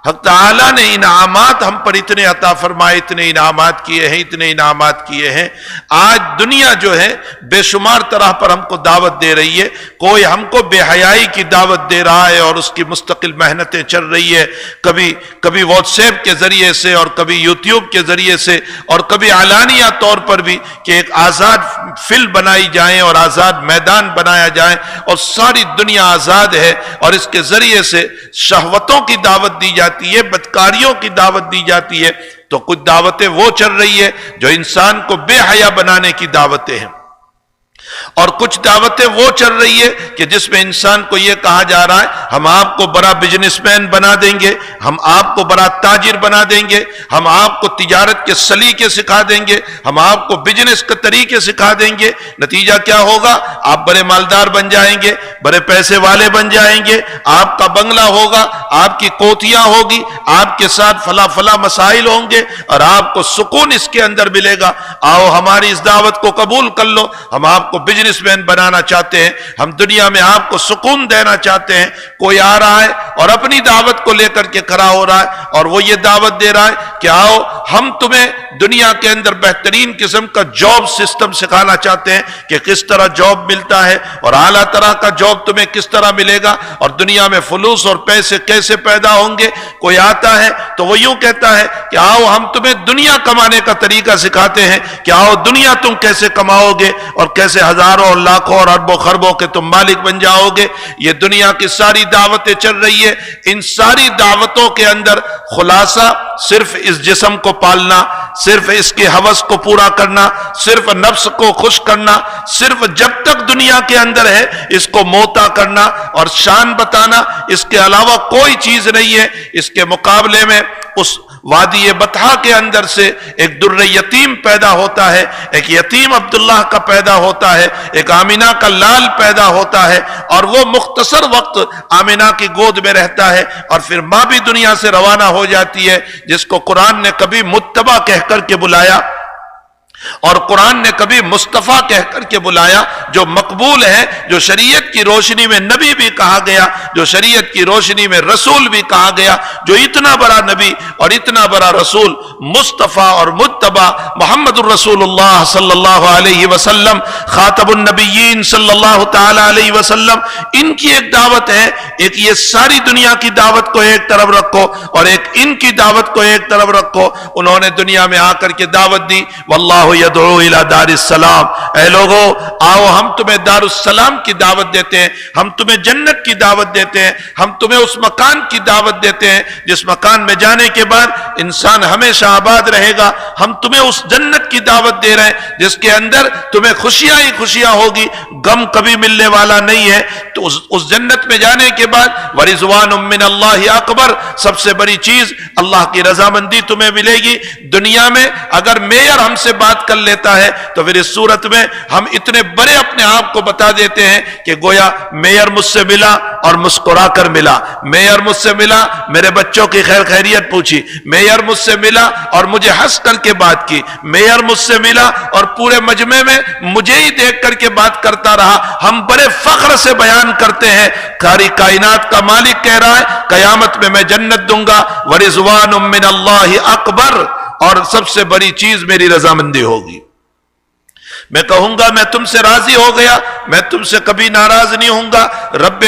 حق تعالیٰ نے انعامات ہم پر اتنے عطا فرمائے، اتنے انعامات کیے ہیں، اتنے انعامات کیے ہیں۔ آج دنیا جو ہے بے شمار طرح پر ہم کو دعوت دے رہی ہے۔ کوئی ہم کو بے حیائی کی دعوت دے رہا ہے اور اس کی مستقل محنتیں چل رہی ہے، کبھی واٹس ایپ کے ذریعے سے اور کبھی یوٹیوب کے ذریعے سے اور کبھی اعلانیہ طور پر بھی کہ ایک آزاد فیلڈ بنائی جائیں اور آزاد میدان بنایا جائے اور ساری دنیا آزاد ہے، اور اس کے ذریعے سے شہوتوں کی دعوت دی جاتی ہے، بدکاریوں کی دعوت دی جاتی ہے۔ تو کچھ دعوتیں وہ چل رہی ہے جو انسان کو بے حیا بنانے کی دعوتیں ہیں، اور کچھ دعوتیں وہ چل رہی ہے کہ جس میں انسان کو یہ کہا جا رہا ہے ہم آپ کو بڑا بزنس مین بنا دیں گے، ہم آپ کو بڑا تاجر بنا دیں گے، ہم آپ کو تجارت کے سلیقے سکھا دیں گے، ہم آپ کو بزنس کے طریقے سکھا دیں گے۔ نتیجہ کیا ہوگا؟ آپ بڑے مالدار بن جائیں گے، بڑے پیسے والے بن جائیں گے، آپ کا بنگلہ ہوگا، آپ کی کوٹیاں ہوگی، آپ کے ساتھ فلاں مسائل ہوں گے، اور آپ کو سکون اس کے اندر ملے گا۔ آؤ ہماری اس دعوت کو قبول کر لو، ہم آپ کو بزنس مین بنانا چاہتے ہیں، ہم دنیا میں آپ کو سکون دینا چاہتے ہیں۔ کوئی آ رہا ہے اور اپنی دعوت کو لے کر کے کھڑا ہو رہا ہے اور وہ یہ دعوت دے رہا ہے کہ آؤ ہم تمہیں دنیا کے اندر بہترین قسم کا جاب سسٹم سکھانا چاہتے ہیں کہ کس طرح جاب ملتا ہے اور اعلیٰ طرح کا جاب تمہیں کس طرح ملے گا، اور دنیا میں فلوس اور پیسے کیسے پیدا ہوں گے۔ کوئی آتا ہے تو وہ یوں کہتا ہے کہ آؤ ہم تمہیں دنیا کمانے کا طریقہ سکھاتے ہیں کہ آؤ دنیا تم کیسے کماؤ گے اور کیسے ہزاروں اور لاکھوں اور اربوں خربوں کے تم مالک بن جاؤ گے۔ یہ دنیا کی ساری دعوتیں چل رہی ہے۔ ان ساری دعوتوں کے اندر خلاصہ صرف اس جسم کو پالنا، صرف اس کے ہوس کو پورا کرنا، صرف نفس کو خوش کرنا، صرف جب تک دنیا کے اندر ہے اس کو موتا کرنا اور شان بتانا، اس کے علاوہ کوئی چیز نہیں ہے۔ اس کے مقابلے میں اس وادی بطحا کے اندر سے ایک در یتیم پیدا ہوتا ہے، ایک یتیم عبداللہ کا پیدا ہوتا ہے، ایک آمینہ کا لال پیدا ہوتا ہے، اور وہ مختصر وقت آمینہ کی گود میں رہتا ہے، اور پھر ماں بھی دنیا سے روانہ ہو جاتی ہے، جس کو قرآن نے کبھی متبع کہہ کر کے بلایا اور قرآن نے کبھی مصطفیٰ کہہ کر کے بلایا، جو مقبول ہے، جو شریعت کی روشنی میں نبی بھی کہا گیا، جو شریعت کی روشنی میں رسول بھی کہا گیا، جو اتنا بڑا نبی اور اتنا بڑا رسول مصطفیٰ اور متبع محمد الرسول اللہ صلی اللہ علیہ وسلم، خاتم النبیین صلی اللہ تعالی علیہ وسلم، ان کی ایک دعوت ہے۔ ایک یہ ساری دنیا کی دعوت کو ایک طرف رکھو اور ایک ان کی دعوت کو ایک طرف رکھو۔ انہوں نے دنیا میں آ کر کے دعوت دی، واللہ یدعو الی دار السلام، اے لوگو آؤ ہم تمہیں دار السلام کی دعوت دیتے ہیں، ہم تمہیں جنت کی دعوت دیتے ہیں، ہم تمہیں اس مکان کی دعوت دیتے ہیں جس مکان میں جانے کے بعد انسان ہمیشہ آباد رہے گا۔ ہم تمہیں اس جنت کی دعوت دے رہے ہیں جس کے اندر تمہیں خوشیاں ہی خوشیاں ہوگی، غم کبھی ملنے والا نہیں ہے۔ تو اس جنت میں جانے کے بعد ورضوان من اللہ اکبر، سب سے بڑی چیز اللہ کی رضامندی تمہیں ملے گی۔ دنیا میں اگر میئر ہم سے بات کر لیتا ہے تو پھر اس صورت میں ہم اتنے بڑے اپنے آپ کو بتا دیتے ہیں کہ گویا میئر مجھ سے ملا اور مسکرا کر ملا، میئر مجھ سے ملا میرے بچوں کی خیر خیریت پوچھی، میئر مجھ سے ملا اور مجھے ہنس کر کے بات کی، میئر مجھ سے ملا اور پورے مجمع میں مجھے ہی دیکھ کر کے بات کرتا رہا۔ ہم بڑے فخر سے بیان کرتے ہیں، ساری کائنات کا مالک کہہ رہا ہے قیامت میں میں جنت دوں گا، ورضوان من اللہ اکبر، اور سب سے بڑی چیز میری رضامندی ہوگی۔ میں کہوں گا میں تم سے راضی ہو گیا، میں تم سے کبھی ناراض نہیں ہوں گا۔ رب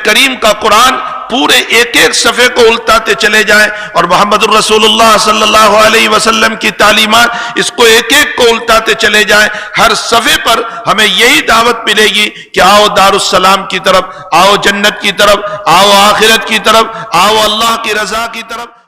کریم کا قرآن پورے ایک ایک صفحے کو الٹاتے چلے جائیں اور محمد الرسول اللہ صلی اللہ علیہ وسلم کی تعلیمات اس کو ایک ایک کو الٹاتے چلے جائیں، ہر صفحے پر ہمیں یہی دعوت ملے گی کہ آؤ دار السلام کی طرف، آؤ جنت کی طرف، آؤ آخرت کی طرف، آؤ اللہ کی رضا کی طرف۔